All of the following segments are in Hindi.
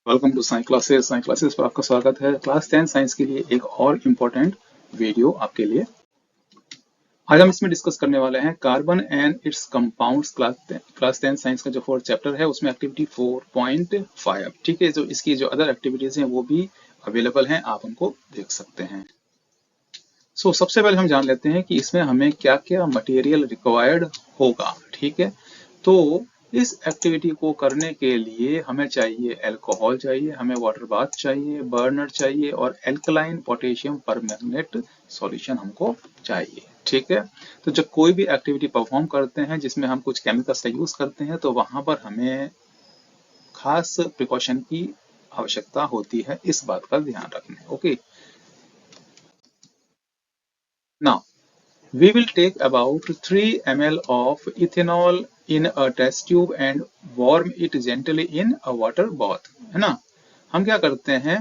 वेलकम टू साइंस क्लासेस पर आपका स्वागत है। क्लास 10 साइंस के लिए एक और इम्पोर्टेंट वीडियो आपके लिए। आज हम इसमें डिस्कस करने वाले हैं carbon and it's compounds. Class 10 science का जो फोर्थ चैप्टर है उसमें एक्टिविटी 4.5। ठीक है, जो इसकी जो अदर एक्टिविटीज हैं वो भी अवेलेबल हैं, आप उनको देख सकते हैं। सबसे पहले हम जान लेते हैं कि इसमें हमें क्या क्या मटेरियल रिक्वायर्ड होगा। ठीक है, तो इस एक्टिविटी को करने के लिए हमें चाहिए अल्कोहल चाहिए, हमें वाटर बाथ चाहिए, बर्नर चाहिए और एल्कलाइन पोटेशियम परमैंगनेट सॉल्यूशन हमको चाहिए। ठीक है, तो जब कोई भी एक्टिविटी परफॉर्म करते हैं जिसमें हम कुछ केमिकल्स का यूज करते हैं तो वहां पर हमें खास प्रिकॉशन की आवश्यकता होती है, इस बात का ध्यान रखना। Okay, now we will take about 3 ml of ethanol in a test tube and warm it gently in a water bath। है ना, हम क्या करते हैं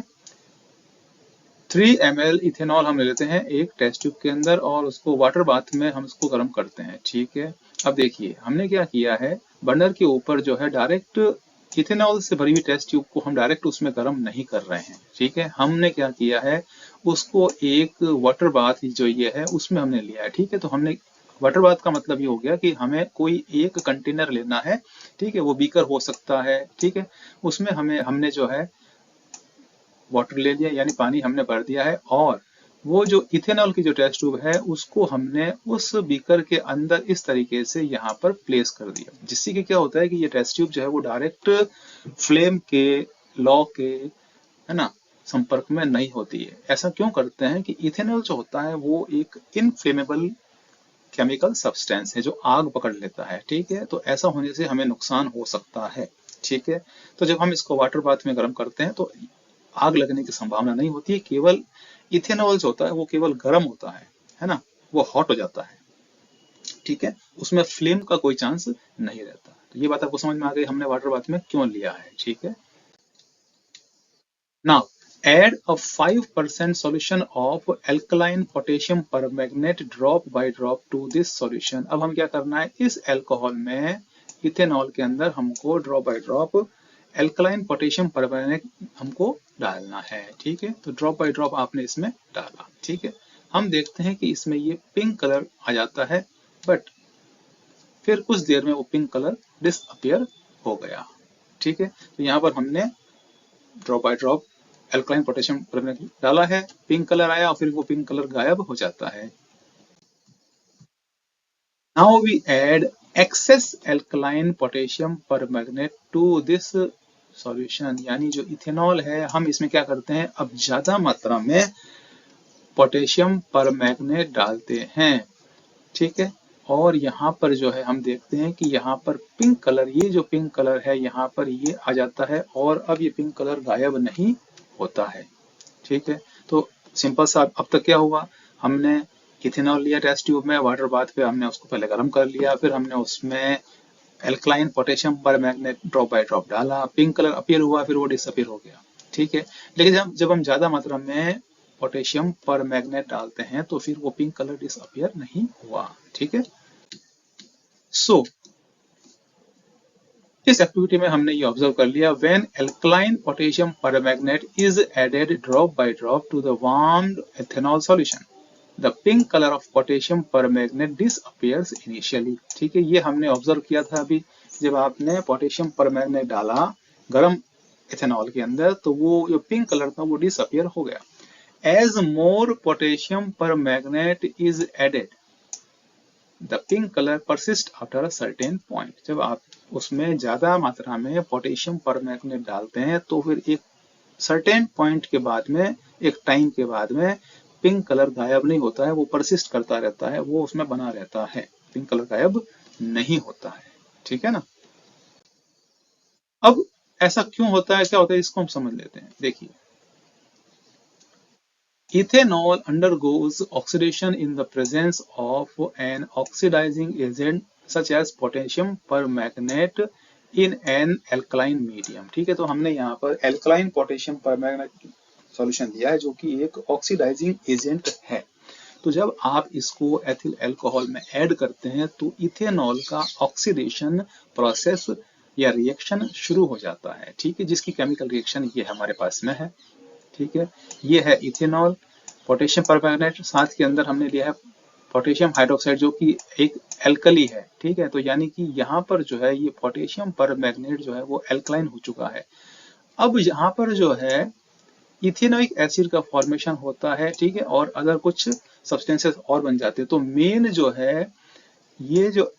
3 ml इथेनॉल हम ले लेते हैं एक टेस्ट ट्यूब के अंदर और उसको वाटर बाथ में हम उसको गर्म करते हैं। ठीक है, अब देखिए हमने क्या किया है, बर्नर के ऊपर जो है डायरेक्ट इथेनॉल से भरी हुई टेस्ट ट्यूब को हम डायरेक्ट उसमें गर्म नहीं कर रहे हैं। ठीक है, हमने क्या किया है, उसको एक वाटर बाथ जो ये है उसमें हमने लिया है। ठीक है, तो हमने वाटर बाथ का मतलब ये हो गया कि हमें कोई एक कंटेनर लेना है। ठीक है, वो बीकर हो सकता है। ठीक है, उसमें हमने जो है वाटर ले लिया, यानी पानी हमने भर दिया है और वो जो इथेनॉल की जो टेस्ट ट्यूब है उसको हमने उस बीकर के अंदर इस तरीके से यहाँ पर प्लेस कर दिया, जिससे कि क्या होता है कि ये टेस्ट ट्यूब जो है वो डायरेक्ट फ्लेम के लॉ के, है ना, संपर्क में नहीं होती है। ऐसा क्यों करते हैं कि इथेनॉल जो होता है वो एक इनफ्लेमेबल केमिकल सब्सटेंस है जो आग पकड़ लेता है। ठीक है, तो ऐसा होने से हमें नुकसान हो सकता है। ठीक है, तो जब हम इसको वाटर बाथ में गर्म करते हैं तो आग लगने की संभावना नहीं होती है, केवल इथेनॉल जो होता है वो केवल गर्म होता है ना, वो हॉट हो जाता है। ठीक है, उसमें फ्लेम का कोई चांस नहीं रहता। तो ये बात आपको समझ में आ गई हमने वाटर बाथ में क्यों लिया है। ठीक है, now add a 5% solution of alkaline potassium permanganate drop by drop to this solution। अब हम क्या करना है, इस अल्कोहल में इथेनॉल के अंदर हमको drop by drop alkaline potassium permanganate हमको डालना है। ठीक है, तो ड्रॉप बाय ड्रॉप आपने इसमें डाला। ठीक है, हम देखते हैं कि इसमें ये पिंक कलर आ जाता है, बट फिर कुछ देर में वो पिंक कलर डिसअपियर हो गया। ठीक है, तो यहाँ पर हमने drop by drop alkaline potassium permanganate डाला है, पिंक कलर आया और फिर वो पिंक कलर गायब हो जाता है। Now we add excess alkaline potassium permanganate to this solution, यानी जो इथेनॉल है हम इसमें क्या करते हैं, अब ज्यादा मात्रा में पोटेशियम परमैंगनेट डालते हैं। ठीक है, और यहाँ पर जो है हम देखते हैं कि यहाँ पर पिंक कलर, ये जो पिंक कलर है यहाँ पर ये आ जाता है और अब ये पिंक कलर गायब नहीं होता है। ठीक है, तो सिंपल सा अब तक क्या हुआ, हमने इथेनॉल लिया टेस्ट ट्यूब में, वाटर बाथ पे हमने उसको पहले गर्म कर लिया, फिर हमने उसमें alkaline potassium permanganate drop by drop डाला, पिंक कलर अपीयर हुआ, फिर वो डिसअपीयर हो गया। ठीक है, लेकिन जब हम ज्यादा मात्रा में पोटेशियम परमैंगनेट डालते हैं तो फिर वो पिंक कलर डिसअपीयर नहीं हुआ। ठीक है, सो इस एक्टिविटी में हमने ये ऑब्जर्व कर लिया, when alkaline potassium permanganate is added drop by drop to the warmed ethanol solution, the pink colour of potassium permanganate disappears initially. ठीक है, ये हमने ऑब्जर्व किया था अभी, जब आपने पोटेशियम परमैंगनेट डाला गर्म इथेनॉल के अंदर तो वो जो पिंक कलर था वो डिसअपियर हो गया। As more potassium permanganate is added the pink colour persist after a certain point. जब आप उसमें ज्यादा मात्रा में पोटेशियम परमैंगनेट डालते हैं तो फिर एक सर्टेन पॉइंट के बाद में, एक टाइम के बाद में पिंक कलर गायब नहीं होता है, वो परसिस्ट करता रहता है, वो उसमें बना रहता है, पिंक कलर गायब नहीं होता है। ठीक है ना, अब ऐसा क्यों होता है, क्या होता है, इसको हम समझ लेते हैं। देखिए, ethanol undergoes oxidation in the presence of an oxidizing agent such as potassium permanganate in an alkaline medium। ठीक है, तो हमने यहाँ पर alkaline potassium permanganate सॉल्यूशन दिया है जो कि एक ऑक्सीडाइजिंग एजेंट है। तो जब आप इसको एथिल अल्कोहल में ऐड करते हैं तो इथेनॉल का ऑक्सीडेशन प्रोसेस या रिएक्शन शुरू हो जाता है, ठीक है, जिसकी केमिकल रिएक्शन ये हमारे पास में है, ठीक है। ये है इथेनॉल, पोटेशियम परमैंगनेट, साथ के अंदर हमने लिया है पोटेशियम हाइड्रोक्साइड जो कि एक एल्कली है, ठीक है। तो यानी कि यहाँ पर जो है ये पोटेशियम परमैंगनेट जो है वो एल्कलाइन हो चुका है। अब यहाँ पर जो है इथेनोइक एसिड का फॉर्मेशन होता है, ठीक है, और अगर कुछ सब्सटेंसेस और बन जाते हैं तो मेन जो है ये जो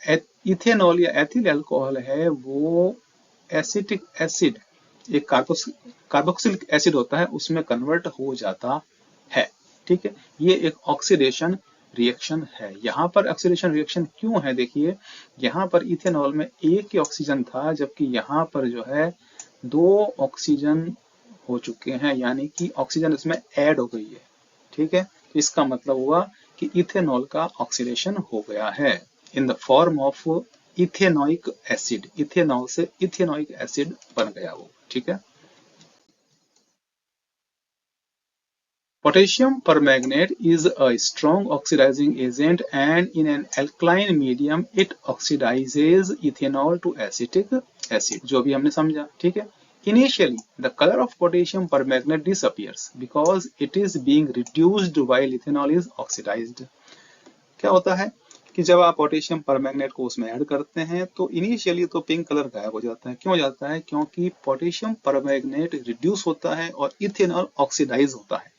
इथेनॉल या एथिल अल्कोहल है वो एसिटिक एसिड, एक कार्बोक्सिलिक एसिड होता है, उसमें कन्वर्ट हो जाता है, ठीक है। ये एक ऑक्सीडेशन रिएक्शन है। यहाँ पर ऑक्सीडेशन रिएक्शन क्यों है, देखिए यहाँ पर इथेनॉल में एक ही ऑक्सीजन था, जबकि यहाँ पर जो है 2 ऑक्सीजन हो चुके हैं, यानी कि ऑक्सीजन इसमें ऐड हो गई है, ठीक है। तो इसका मतलब हुआ कि इथेनॉल का ऑक्सीडेशन हो गया है in the form of ethanoic acid, ethanol से इथेनोइक एसिड बन गया वो, ठीक है। Potassium permanganate is a strong oxidizing agent and in an alkaline medium it oxidizes ethanol to acetic acid, जो भी हमने समझा, ठीक है। Initially, the color of potassium permanganate disappears because it is being reduced while ethanol is oxidized. क्या होता है कि जब आप पोटेशियम परमैंगनेट को उसमें ऐड करते हैं तो इनिशियली तो पिंक कलर गायब हो जाता है। क्यों हो जाता है? क्योंकि पोटेशियम परमैंगनेट रिड्यूस होता है और इथेनॉल ऑक्सीडाइज होता है,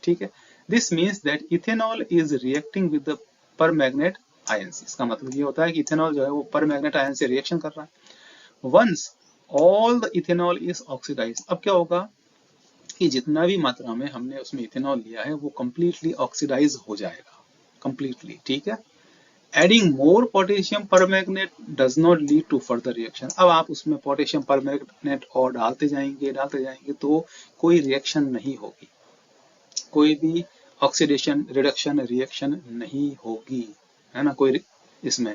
ठीक है। This means that ethanol is reacting with the permanganate ions. इसका मतलब ये होता है कि इथेनॉल जो है वो परमैंगनेट आयन से रिएक्शन कर रहा है। Once all the ethanol is oxidise, अब क्या होगा कि जितना भी मात्रा में हमने उसमें इथेनॉल लिया है वो कंप्लीटली ऑक्सीडाइज हो जाएगा, कंप्लीटली, ठीक है। Adding more potassium permanganate does not lead to further reaction. अब आप उसमें पोटेशियम परमैंगनेट और डालते जाएंगे तो कोई रिएक्शन नहीं होगी, कोई भी ऑक्सीडेशन रिडक्शन रिएक्शन नहीं होगी, है ना, कोई इसमें।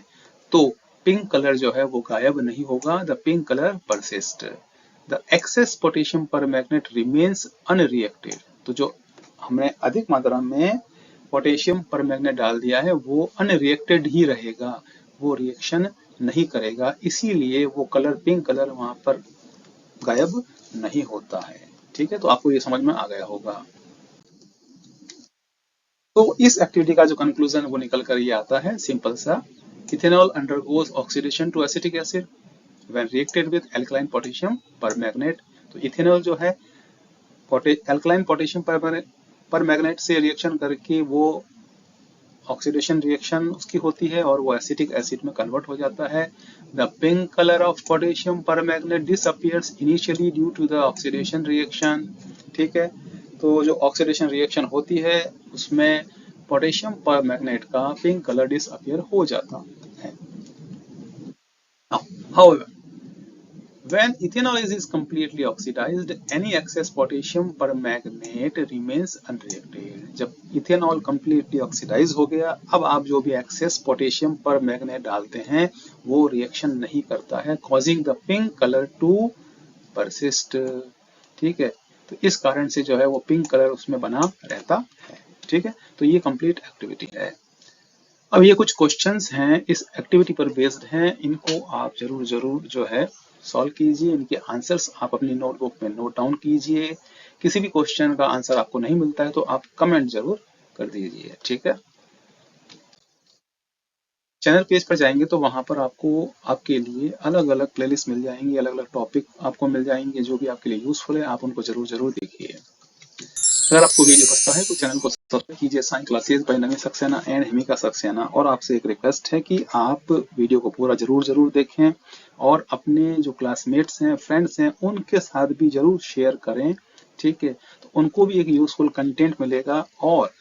तो पिंक कलर जो है वो गायब नहीं होगा, the pink colour persist, the access potassium permanganate remains unreacted. तो जो हमने अधिक मात्रा में पोटेशियम परमैंगनेट डाल दिया है वो अनरिएक्टेड ही रहेगा, वो रिएक्शन नहीं करेगा, इसीलिए वो कलर पिंक कलर वहां पर गायब नहीं होता है, ठीक है। तो आपको ये समझ में आ गया होगा। तो इस एक्टिविटी का जो कंक्लूजन वो निकल कर ये आता है सिंपल सा, ethanol undergoes oxidation to acetic acid when reacted with alkaline potassium permanganate. तो इथेनॉल जो है एल्कलाइन पोटेशियम परमैंगनेट से रिएक्शन करके वो ऑक्सीडेशन रिएक्शन उसकी होती है और वो एसिटिक एसिड में कन्वर्ट हो जाता है। The pink colour of potassium permanganate disappears initially due to the oxidation reaction, ठीक है। तो जो ऑक्सीडेशन रिएक्शन होती है उसमें पोटेशियम परमैंगनेट का पिंक कलर डिसअपीयर हो जाता है। However, when ethanol is completely oxidized, any excess potassium permanganate remains unreacted. जब इथेनॉल completely oxidize हो गया, अब आप जो भी excess potassium permanganate डालते हैं वो रिएक्शन नहीं करता है, causing the pink color to persist, ठीक है। तो इस कारण से जो है वो पिंक कलर उसमें बना रहता है, ठीक है। तो ये कंप्लीट एक्टिविटी है। अब ये कुछ क्वेश्चंस हैं इस एक्टिविटी पर बेस्ड हैं, इनको आप जरूर जो है सॉल्व कीजिए, इनके आंसर्स आप अपनी नोटबुक में नोट डाउन कीजिए। किसी भी क्वेश्चन का आंसर आपको नहीं मिलता है तो आप कमेंट जरूर कर दीजिए, ठीक है। चैनल पेज पर जाएंगे तो वहां पर आपको आपके लिए अलग अलग प्लेलिस्ट मिल जाएंगी, अलग अलग टॉपिक आपको मिल जाएंगे जो भी आपके लिए यूजफुल है, आप उनको जरूर देखिए। अगर आपको वीडियो पसंद है तो चैनल को सब्सक्राइब कीजिए। Science classes bye Naveen Saxena and Himika Saxena. और आपसे एक रिक्वेस्ट है कि आप वीडियो को पूरा जरूर देखें और अपने जो क्लासमेट्स हैं, फ्रेंड्स हैं, उनके साथ भी जरूर शेयर करें, ठीक है। तो उनको भी एक यूजफुल कंटेंट मिलेगा और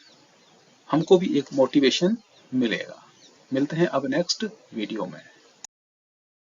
हमको भी एक मोटिवेशन मिलेगा। मिलते हैं अब नेक्स्ट वीडियो में।